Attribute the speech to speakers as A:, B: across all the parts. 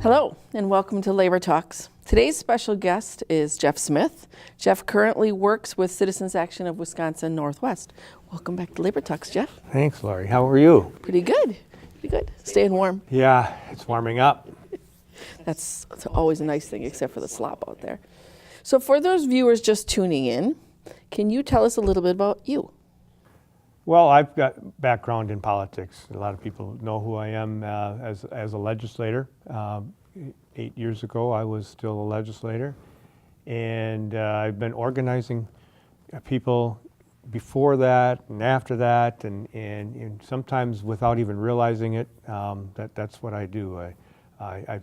A: Hello, and welcome to Labor Talks. Today's special guest is Jeff Smith. Jeff currently works with Citizens Action of Wisconsin Northwest. Welcome back to Labor Talks, Jeff.
B: Thanks, Laurie. How are you?
A: Pretty good. Pretty good. Staying warm.
B: Yeah, it's warming up.
A: That's always a nice thing, except for the slop out there. So for those viewers just tuning in, can you tell us a little bit about you?
B: Well, I've got background in politics. A lot of people know who I am as a legislator. 8 years ago, I was still a legislator. And I've been organizing people before that and after that, and sometimes without even realizing it, that's what I do. I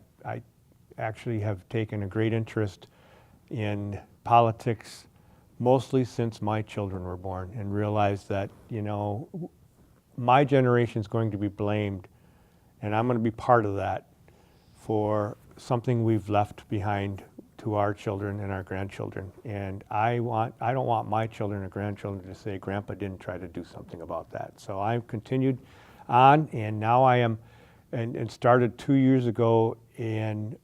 B: actually have taken a great interest in politics mostly since my children were born, and realized that, you know, my generation is going to be blamed, and I'm going to be part of that for something we've left behind to our children and our grandchildren. And I don't want my children or grandchildren to say, Grandpa didn't try to do something about that. So I've continued on, and now I am, and started 2 years ago in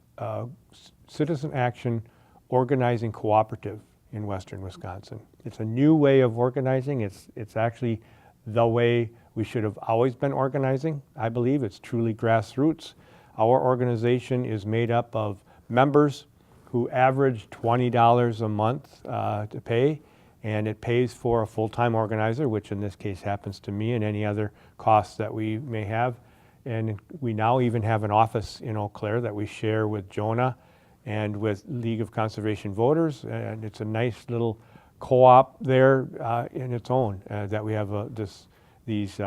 B: Citizen Action Organizing Cooperative in Western Wisconsin. It's a new way of organizing. It's actually the way we should have always been organizing. I believe it's truly grassroots. Our organization is made up of members who average $20 a month to pay, and it pays for a full-time organizer, which in this case happens to me, and any other costs that we may have. And we now even have an office in Eau Claire that we share with Jonah and with League of Conservation Voters, and it's a nice little co-op there in its own, that we have these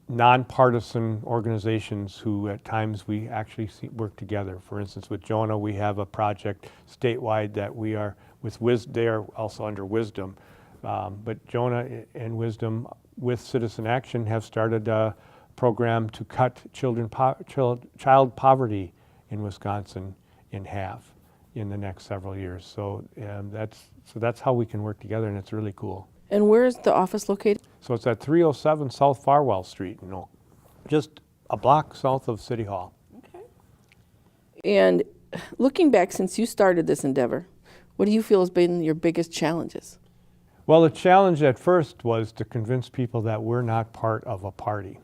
B: nonpartisan organizations who at times we actually work together. For instance, with Jonah, we have a project statewide that we are with they are also under Wisdom, but Jonah and Wisdom with Citizen Action have started a program to cut child poverty in Wisconsin in half in the next several years. So that's how we can work together, and it's really cool.
A: And where is the office located?
B: So it's at 307 South Farwell Street, just a block south of City Hall.
A: Okay. And looking back, since you started this endeavor, what do you feel has been your biggest challenges?
B: Well, the challenge at first was to convince people that we're not part of a party.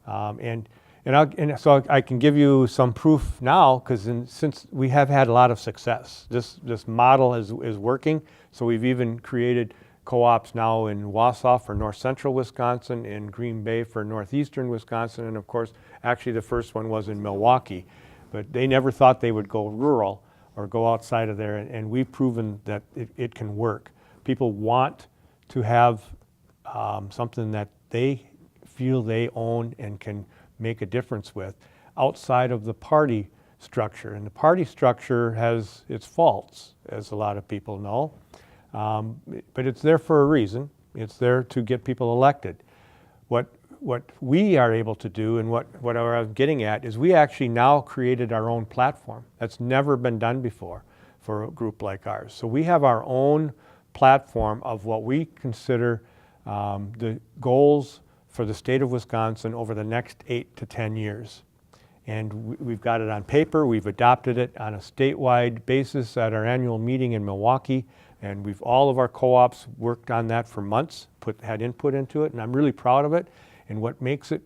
B: So I can give you some proof now, because since we have had a lot of success, this model is working. So we've even created co-ops now in Wausau for north central Wisconsin, in Green Bay for northeastern Wisconsin, and of course, actually the first one was in Milwaukee. But they never thought they would go rural or go outside of there, and we've proven that it can work. People want to have something that they feel they own and can make a difference with outside of the party structure. And the party structure has its faults, as a lot of people know, but it's there for a reason. It's there to get people elected. What we are able to do, and what I'm getting at, is we actually now created our own platform. That's never been done before for a group like ours. So we have our own platform of what we consider the goals for the state of Wisconsin over the next 8 to 10 years. And we've got it on paper. We've adopted it on a statewide basis at our annual meeting in Milwaukee. And all of our co-ops worked on that for months, had input into it, and I'm really proud of it. And what makes it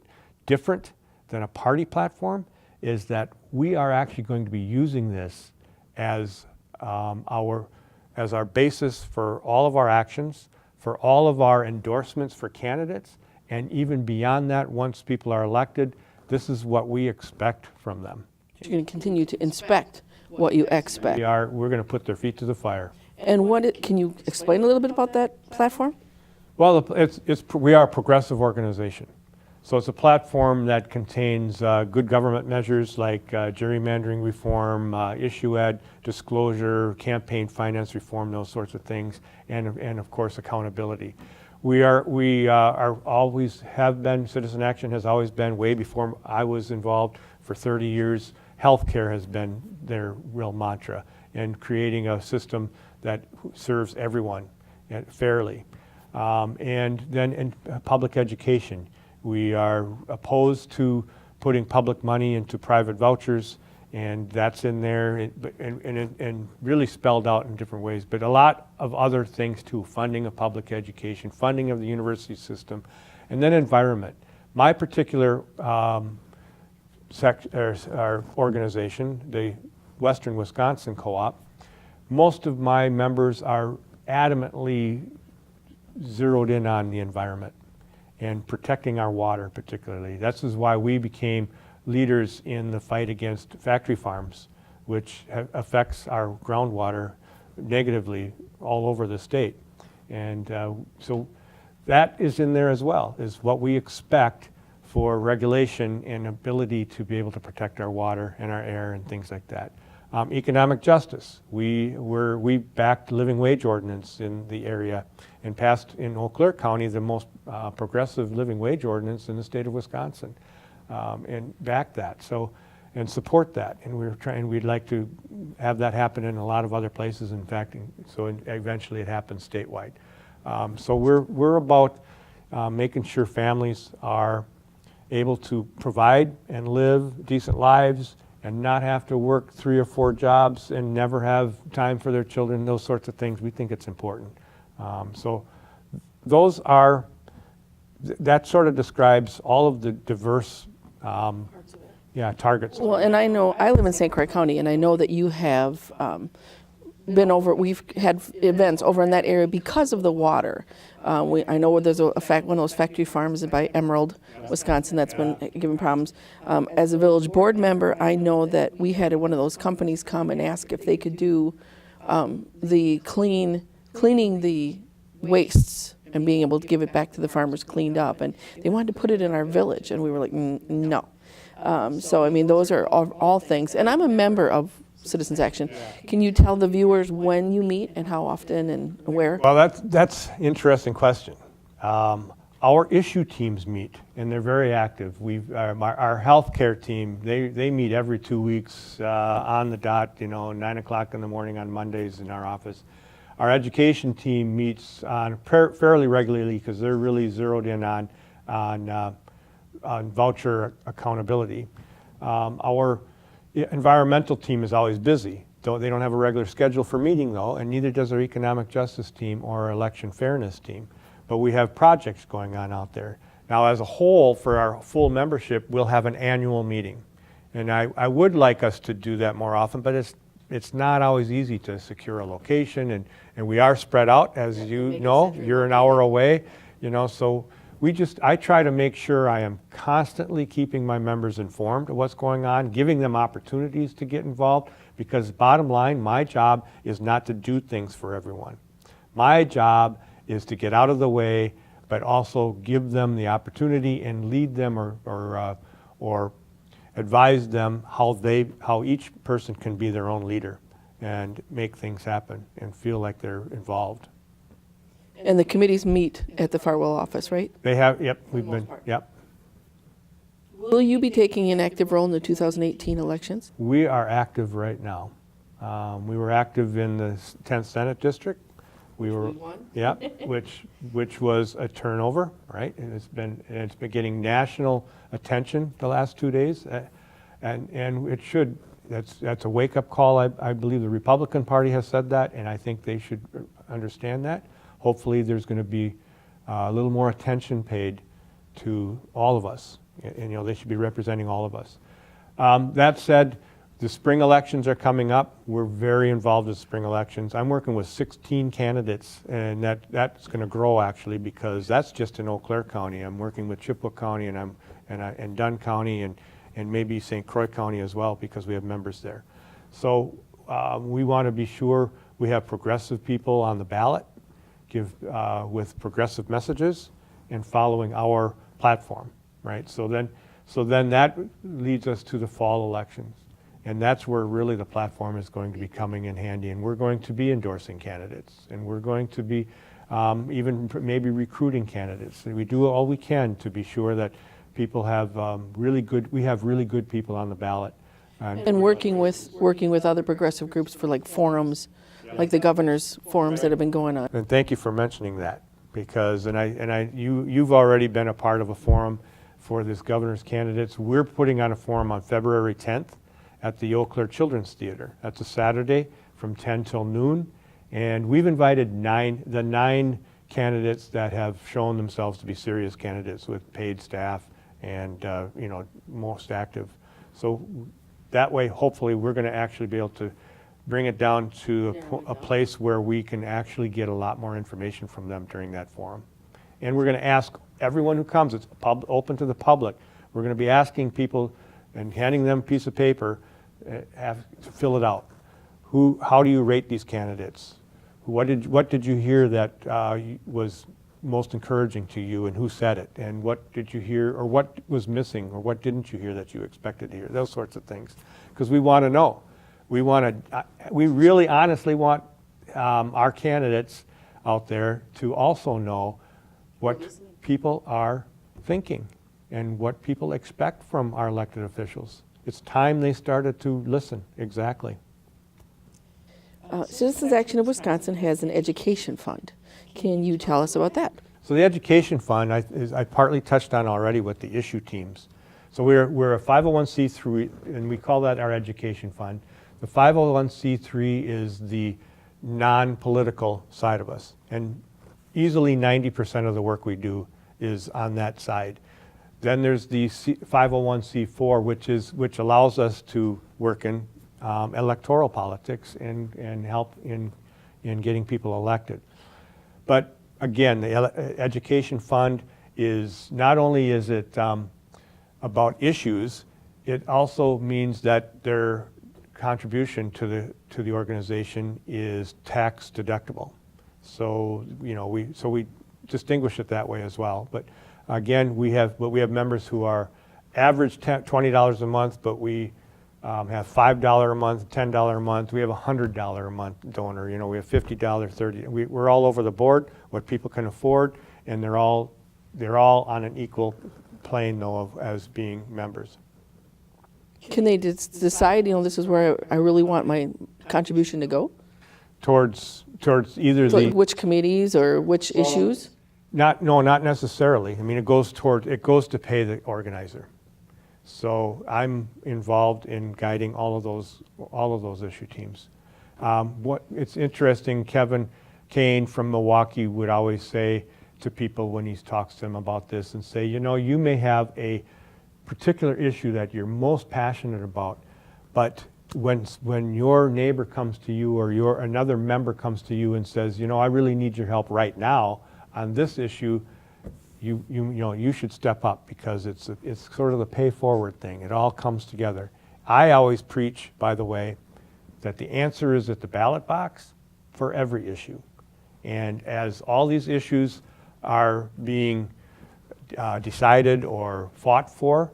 B: different than a party platform is that we are actually going to be using this as our basis for all of our actions, for all of our endorsements for candidates. And even beyond that, once people are elected, this is what we expect from them.
A: You're going to continue to inspect what you expect.
B: We're going to put their feet to the fire.
A: And can you explain a little bit about that platform?
B: Well, we are a progressive organization. So it's a platform that contains good government measures like gerrymandering reform, issue ad disclosure, campaign finance reform, those sorts of things, and of course accountability. We always have been, Citizen Action has always been, way before I was involved for 30 years, healthcare has been their real mantra, and creating a system that serves everyone fairly. And then in public education, we are opposed to putting public money into private vouchers And that's in there and really spelled out in different ways. But a lot of other things too, funding of public education, funding of the university system, and then environment. My particular our organization, the Western Wisconsin Co-op, most of my members are adamantly zeroed in on the environment and protecting our water particularly. This is why we became leaders in the fight against factory farms, which affects our groundwater negatively all over the state. And so that is in there as well, is what we expect for regulation and ability to be able to protect our water and our air and things like that. Economic justice. We backed living wage ordinance in the area and passed in Eau Claire County the most progressive living wage ordinance in the state of Wisconsin, and back that and support that. And we'd like to have that happen in a lot of other places. In fact, eventually it happens statewide. So we're about making sure families are able to provide and live decent lives and not have to work 3 or 4 jobs and never have time for their children, those sorts of things. We think it's important. So those are, that sort of describes all of the diverse targets.
A: Well, and I know, I live in St. Croix County, and I know that you have been over, we've had events over in that area because of the water. I know there's one of those factory farms by Emerald, Wisconsin, that's been giving problems. As a village board member, I know that we had one of those companies come and ask if they could do the cleaning the wastes and being able to give it back to the farmers cleaned up. And they wanted to put it in our village, and we were like, no. So, I mean, those are all things. And I'm a member of Citizens Action. Can you tell the viewers when you meet and how often and where?
B: Well, that's an interesting question. Our issue teams meet, and they're very active. Our healthcare team, they meet every 2 weeks on the dot, 9 o'clock in the morning on Mondays in our office. Our education team meets on fairly regularly because they're really zeroed in on voucher accountability. Our environmental team is always busy. They don't have a regular schedule for meeting though, and neither does our economic justice team or our election fairness team. But we have projects going on out there. Now as a whole, for our full membership, we'll have an annual meeting. And I would like us to do that more often, but it's not always easy to secure a location, and we are spread out, as you know, you're an hour away, so I try to make sure I am constantly keeping my members informed of what's going on, giving them opportunities to get involved, because bottom line, my job is not to do things for everyone. My job is to get out of the way, but also give them the opportunity and lead them or advise them how each person can be their own leader and make things happen and feel like they're involved.
A: And the committees meet at the Farwell office, right?
B: They have, yep, yep.
A: Will you be taking an active role in the 2018 elections?
B: We are active right now. We were active in the 10th Senate District. We won? Yeah, which was a turnover, right? And it's been getting national attention the last 2 days, and it should. That's a wake-up call. I believe the Republican Party has said that, and I think they should understand that. Hopefully there's going to be a little more attention paid to all of us, and they should be representing all of us. That said, the spring elections are coming up. We're very involved in spring elections. I'm working with 16 candidates, and that's going to grow actually, because that's just in Eau Claire County. I'm working with Chippewa County and Dunn County and maybe St. Croix County as well, because we have members there. So we want to be sure we have progressive people on the ballot, with progressive messages and following our platform, right? So then that leads us to the fall elections. And that's where really the platform is going to be coming in handy. And we're going to be endorsing candidates. And we're going to be even maybe recruiting candidates. And we do all we can to be sure that people have we have really good people on the ballot.
A: And working with other progressive groups for like forums, like the governor's forums that have been going on.
B: And thank you for mentioning that, because you've already been a part of a forum for this governor's candidates. We're putting on a forum on February 10th, at the Eau Claire Children's Theater. That's a Saturday from 10 till noon. And we've invited the nine candidates that have shown themselves to be serious candidates with paid staff and most active. So that way, hopefully, we're going to actually be able to bring it down to a place where we can actually get a lot more information from them during that forum. And we're going to ask everyone who comes, it's open to the public, we're going to be asking people and handing them a piece of paper, have to fill it out. How do you rate these candidates? What did you hear that was most encouraging to you, and who said it? And what did you hear, or what was missing, or what didn't you hear that you expected to hear? Those sorts of things, because we want to know. We really honestly want our candidates out there to also know what people are thinking and what people expect from our elected officials. It's time they started to listen. Exactly.
A: Citizens Action of Wisconsin has an education fund. Can you tell us about that?
B: So the education fund, I partly touched on already with the issue teams. So we're a 501c3, and we call that our education fund. The 501c3 is the non-political side of us, and easily 90% of the work we do is on that side. Then there's the 501c4, which allows us to work in electoral politics and help in getting people elected. But again, the education fund is not only is it about issues, it also means that their contribution to the organization is tax deductible. So we distinguish it that way as well. But again, we have members who are average $20 a month, but we have $5 a month, $10 a month. We have $100 a month donor. We have $50, $30. We're all over the board. What people can afford, and they're all on an equal plane though as being members.
A: Can they decide? This is where I really want my contribution to go.
B: Towards either
A: So which committees or which issues?
B: Not necessarily. I mean, it goes to pay the organizer. So I'm involved in guiding all of those issue teams. It's interesting, Kevin Kane from Milwaukee would always say to people when he talks to them about this and say, you may have a particular issue that you're most passionate about, but when your neighbor comes to you or another member comes to you and says, I really need your help right now on this issue, you should step up, because it's sort of the pay forward thing. It all comes together. I always preach, by the way, that the answer is at the ballot box for every issue. And as all these issues are being decided or fought for,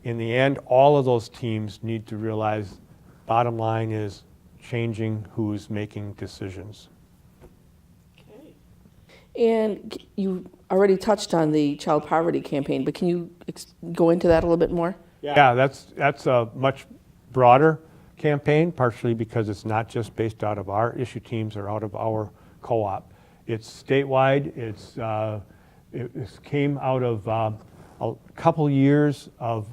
B: in the end, all of those teams need to realize bottom line is changing who's making decisions.
A: Okay. And you already touched on the child poverty campaign, but can you go into that a little bit more?
B: Yeah, that's a much broader campaign, partially because it's not just based out of our issue teams or out of our co-op. It's statewide. It came out of a couple years of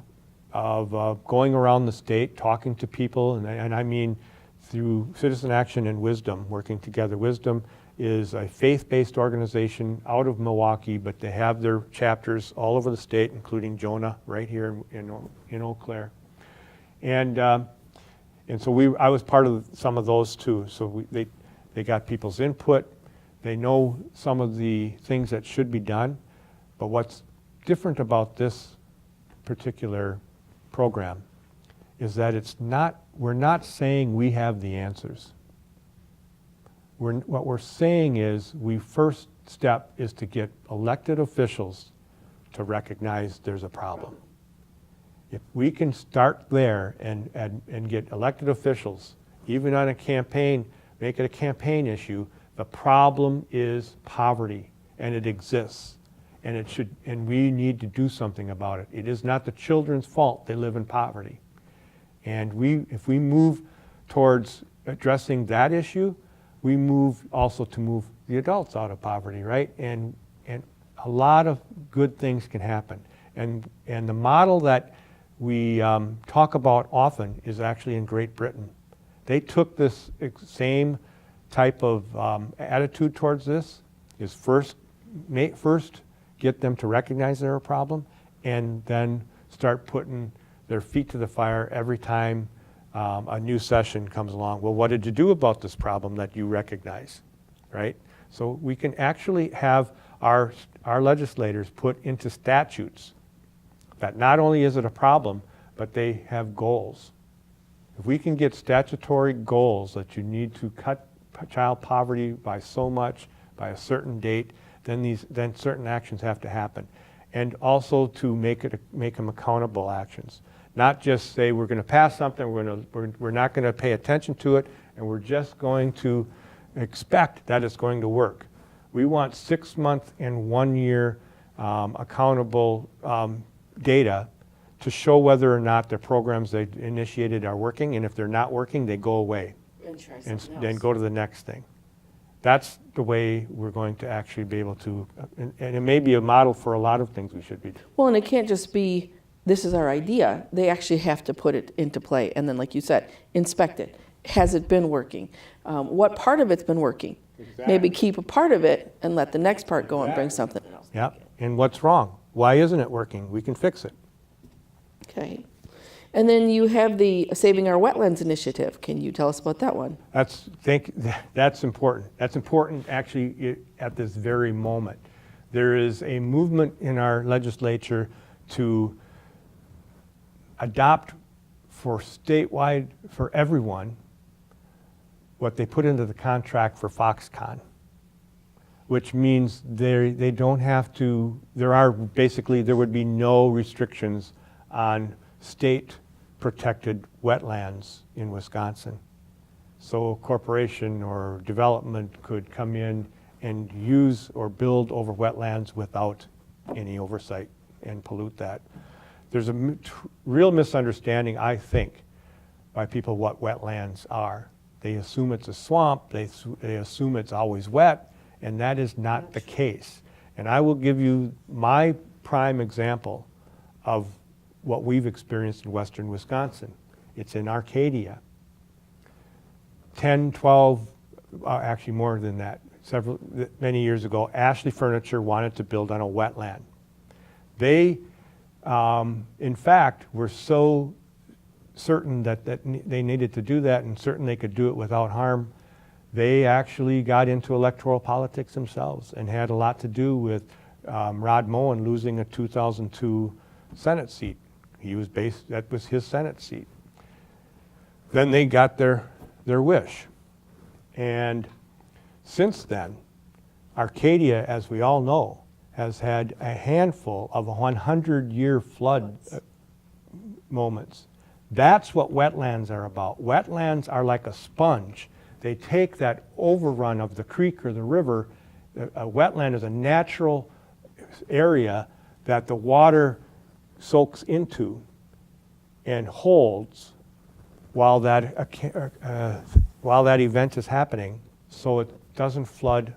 B: going around the state, talking to people, and I mean through Citizen Action and Wisdom, working together. Wisdom is a faith-based organization out of Milwaukee, but they have their chapters all over the state, including Jonah right here in Eau Claire. And so I was part of some of those too. So they got people's input. They know some of the things that should be done, but what's different about this particular program is that we're not saying we have the answers. What we're saying is first step is to get elected officials to recognize there's a problem. If we can start there and get elected officials, even on a campaign, make it a campaign issue, the problem is poverty, and it exists. And we need to do something about it. It is not the children's fault they live in poverty. And if we move towards addressing that issue, we move also to move the adults out of poverty, right? And a lot of good things can happen. And the model that we talk about often is actually in Great Britain. They took this same type of attitude towards this, is first get them to recognize they're a problem, and then start putting their feet to the fire every time a new session comes along. Well, what did you do about this problem that you recognize, right? So we can actually have our legislators put into statutes that not only is it a problem, but they have goals. If we can get statutory goals that you need to cut child poverty by so much by a certain date, then certain actions have to happen. And also to make them accountable actions. Not just say we're going to pass something, we're not going to pay attention to it, and we're just going to expect that it's going to work. We want 6-month and 1-year accountable data to show whether or not the programs they initiated are working, and if they're not working, they go away and then go to the next thing. That's the way we're going to actually be able to, and it may be a model for a lot of things we should be doing.
A: Well, and it can't just be, this is our idea. They actually have to put it into play. And then, like you said, inspect it. Has it been working? What part of it's been working? Exactly. Maybe keep a part of it and let the next part go and bring something else.
B: Yeah, and what's wrong? Why isn't it working? We can fix it.
A: Okay. And then you have the Saving Our Wetlands initiative. Can you tell us about that one?
B: That's important. That's important actually at this very moment. There is a movement in our legislature to adopt for statewide, for everyone, what they put into the contract for Foxconn, which means they don't have to, there would be no restrictions on state protected wetlands in Wisconsin. So a corporation or development could come in and use or build over wetlands without any oversight and pollute that. There's a real misunderstanding, I think, by people what wetlands are. They assume it's a swamp, they assume it's always wet, and that is not the case. And I will give you my prime example of what we've experienced in western Wisconsin. It's in Arcadia. 10, 12, actually more than that, many years ago, Ashley Furniture wanted to build on a wetland. They, in fact, were so certain that they needed to do that and certain they could do it without harm, they actually got into electoral politics themselves and had a lot to do with Rod Moen losing a 2002 Senate seat. That was his Senate seat. Then they got their wish. And since then, Arcadia, as we all know, has had a handful of 100-year flood moments. That's what wetlands are about. Wetlands are like a sponge. They take that overrun of the creek or the river. A wetland is a natural area that the water soaks into and holds while that event is happening, so it doesn't flood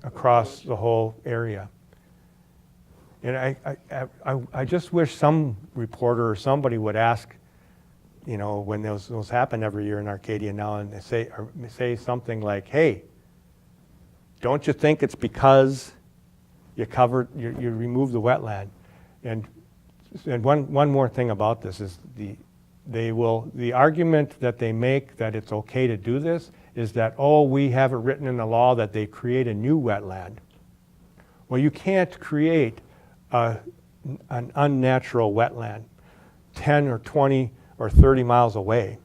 B: across the whole area. And I just wish some reporter or somebody would ask, you know, when those happen every year in Arcadia now, and they say something like, "Hey, don't you think it's because you removed the wetland?" And one more thing about this is the argument that they make that it's okay to do this is that, oh, we have it written in the law that they create a new wetland. Well, you can't create an unnatural wetland 10 or 20 or 30 miles away.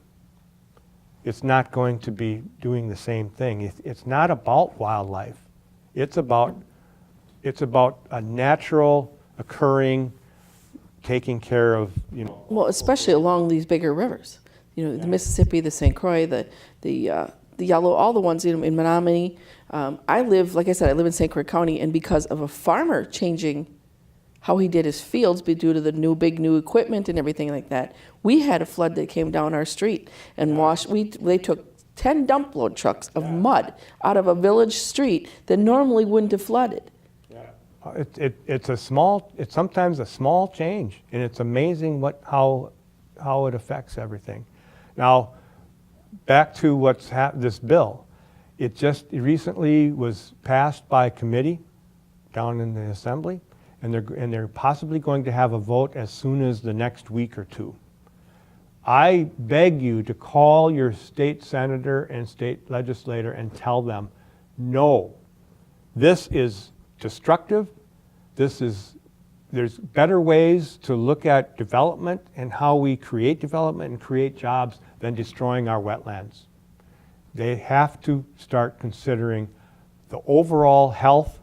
B: It's not going to be doing the same thing. It's not about wildlife. It's about a natural occurring, taking care of, you know.
A: Well, especially along these bigger rivers. You know, the Mississippi, the St. Croix, the Yellow, all the ones, you know, in Menominee. Like I said, I live in St. Croix County, and because of a farmer changing how he did his fields due to the big new equipment and everything like that, we had a flood that came down our street and they took 10 dump load trucks of mud out of a village street that normally wouldn't have flooded.
B: It's sometimes a small change, and it's amazing how it affects everything. Now, back to this bill. It just recently was passed by committee down in the assembly, and they're possibly going to have a vote as soon as the next week or two. I beg you to call your state senator and state legislator and tell them, no, this is destructive. There's better ways to look at development and how we create development and create jobs than destroying our wetlands. They have to start considering the overall health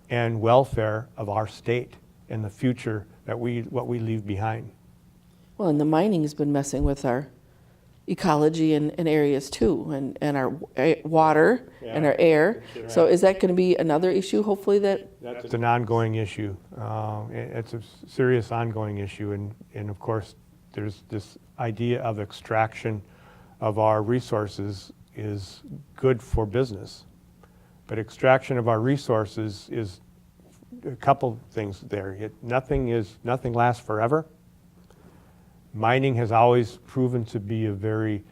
B: and welfare of our state and the future what we leave behind.
A: Well, and the mining has been messing with our ecology in areas too, and our water and our air.
B: Right.
A: So is that going to be another issue, hopefully,
B: It's an ongoing issue. It's a serious ongoing issue, and of course, there's this idea of extraction of our resources is good for business. But extraction of our resources is a couple things there. Nothing lasts forever. Mining has always proven to be a very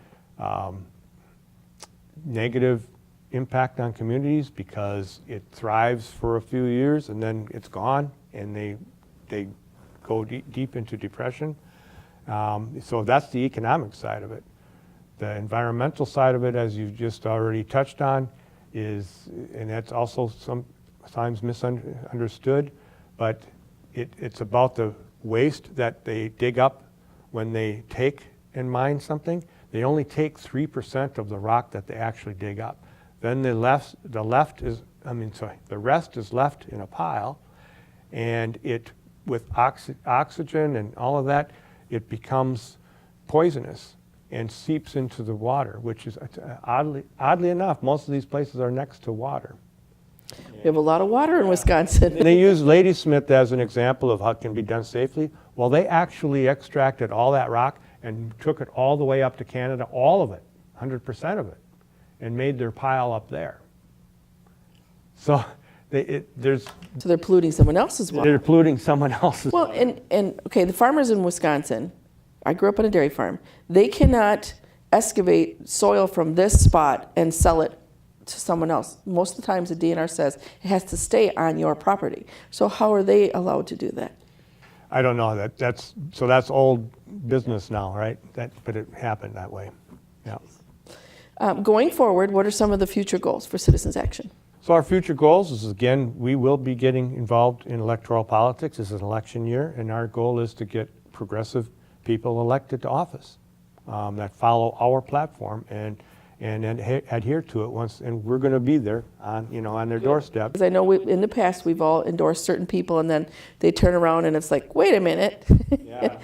B: negative impact on communities because it thrives for a few years and then it's gone, and they go deep into depression. So that's the economic side of it. The environmental side of it, as you've just already touched on, and that's also sometimes misunderstood, but it's about the waste that they dig up when they take and mine something. They only take 3% of the rock that they actually dig up. Then the rest is left in a pile, and with oxygen and all of that, it becomes poisonous and seeps into the water, which is oddly enough, most of these places are next to water.
A: we have a lot of water in Wisconsin.
B: And they use Ladysmith as an example of how it can be done safely. Well, they actually extracted all that rock and took it all the way up to Canada, all of it, 100% of it, and made their pile up there. So
A: So they're polluting someone else's water.
B: they're polluting someone else's.
A: Well, and okay, the farmers in Wisconsin, I grew up on a dairy farm, they cannot excavate soil from this spot and sell it to someone else. Most of the times the DNR says it has to stay on your property. So how are they allowed to do that?
B: I don't know. That's old business now, right? But it happened that way. Yeah.
A: Going forward, what are some of the future goals for Citizens Action?
B: So our future goals is, again, we will be getting involved in electoral politics. This is an election year, and our goal is to get progressive people elected to office that follow our platform and adhere to it once, and we're going to be there on their doorstep.
A: Because I know in the past we've all endorsed certain people, and then they turn around and it's like, wait a minute.
B: Yeah.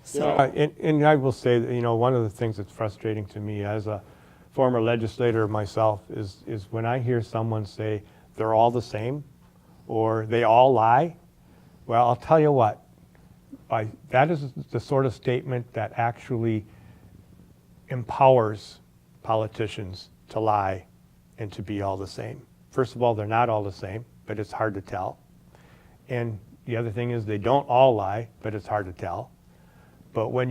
A: So
B: And I will say that, one of the things that's frustrating to me as a former legislator myself is when I hear someone say they're all the same or they all lie. Well, I'll tell you what, that is the sort of statement that actually empowers politicians to lie and to be all the same. First of all, they're not all the same, but it's hard to tell. And the other thing is they don't all lie, but it's hard to tell. But when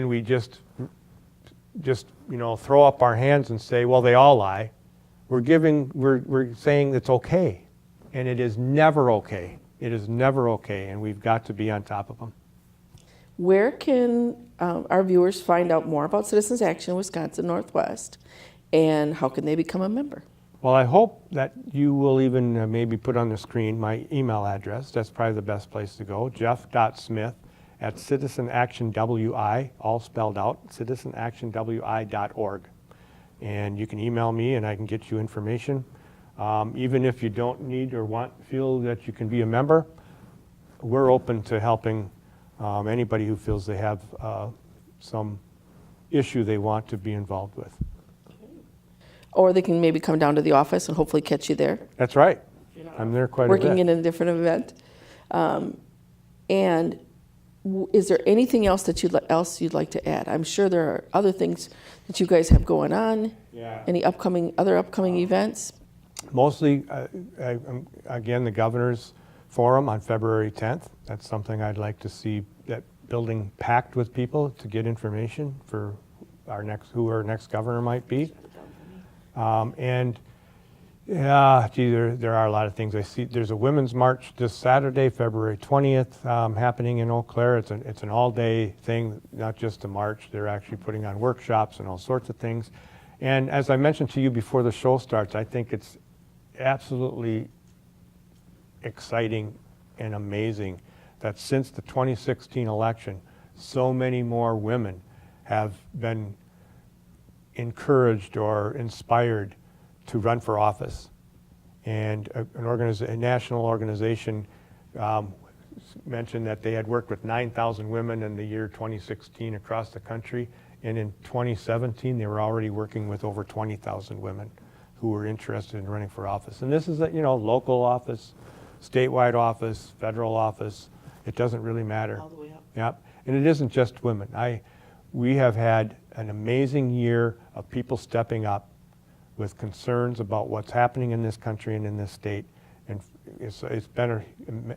B: we just throw up our hands and say, well, they all lie, we're saying it's okay, and it is never okay. It is never okay, and we've got to be on top of them.
A: where can our viewers find out more about Citizens Action Wisconsin Northwest, and how can they become a member?
B: Well, I hope that you will even maybe put on the screen my email address. That's probably the best place to go, jeff.smith@citizenactionwi, all spelled out, citizenactionwi.org. And you can email me and I can get you information. Even if you don't need or feel that you can be a member, we're open to helping anybody who feels they have some issue they want to be involved with.
A: Or they can maybe come down to the office and hopefully catch you there.
B: That's right. I'm there quite a bit.
A: Working in a different event. And is there anything else that you'd like to add? I'm sure there are other things that you guys have going on.
B: Yeah.
A: Any other upcoming events?
B: Mostly, again, the Governor's Forum on February 10th. That's something I'd like to see, that building packed with people to get information for who our next governor might be. And yeah, gee, there are a lot of things. I see there's a women's march this Saturday, February 20th, happening in Eau Claire. It's an all-day thing, not just a march. They're actually putting on workshops and all sorts of things. And as I mentioned to you before the show starts, I think it's absolutely exciting and amazing that since the 2016 election, so many more women have been encouraged or inspired to run for office. And a national organization mentioned that they had worked with 9,000 women in the year 2016 across the country, and in 2017 they were already working with over 20,000 women who were interested in running for office. And this is a local office, statewide office, federal office. It doesn't really matter.
A: All the way up.
B: Yep. And it isn't just women. We have had an amazing year of people stepping up with concerns about what's happening in this country and in this state. And it's been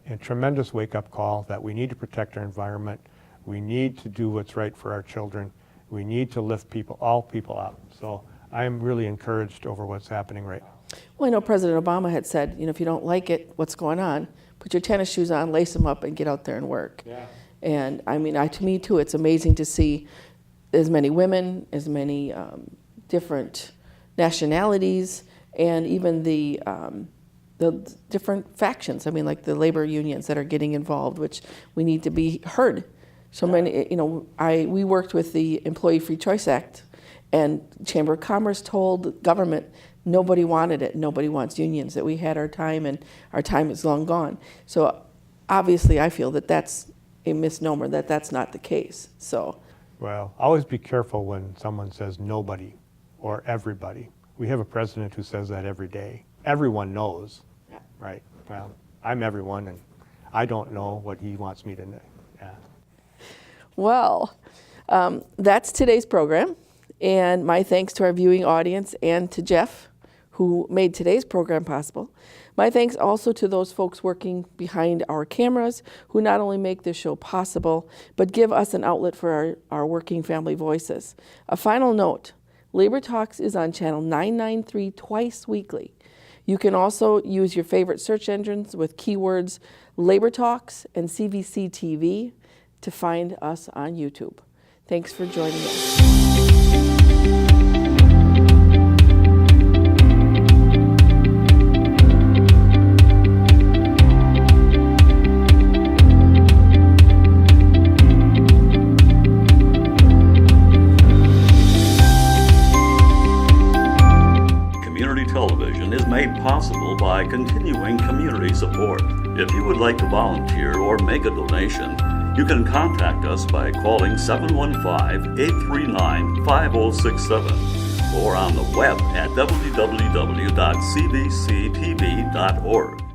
B: a tremendous wake-up call that we need to protect our environment. We need to do what's right for our children. We need to lift all people up. So I am really encouraged over what's happening right now.
A: Well, I know President Obama had said, if you don't like it, what's going on, put your tennis shoes on, lace them up, and get out there and work.
B: Yeah.
A: And I mean, to me too, it's amazing to see as many women, as many different nationalities, and even the different factions. I mean, like the labor unions that are getting involved, which we need to be heard. So many, we worked with the Employee Free Choice Act, and Chamber of Commerce told government nobody wanted it. Nobody wants unions. That we had our time, and our time is long gone. So obviously, I feel that that's a misnomer. That's not the case. So.
B: Well, always be careful when someone says nobody or everybody. We have a president who says that every day. Everyone knows, right? Well, I'm everyone, and I don't know what he wants me to know. Yeah.
A: Well, that's today's program, and my thanks to our viewing audience and to Jeff, who made today's program possible. My thanks also to those folks working behind our cameras who not only make this show possible, but give us an outlet for our working family voices. A final note, Labor Talks is on channel 993 twice weekly. You can also use your favorite search engines with keywords Labor Talks and CVC TV to find us on YouTube. Thanks for joining us.
C: Possible by continuing community support. If you would like to volunteer or make a donation, you can contact us by calling 715-839-5067 or on the web at www.cvctv.org.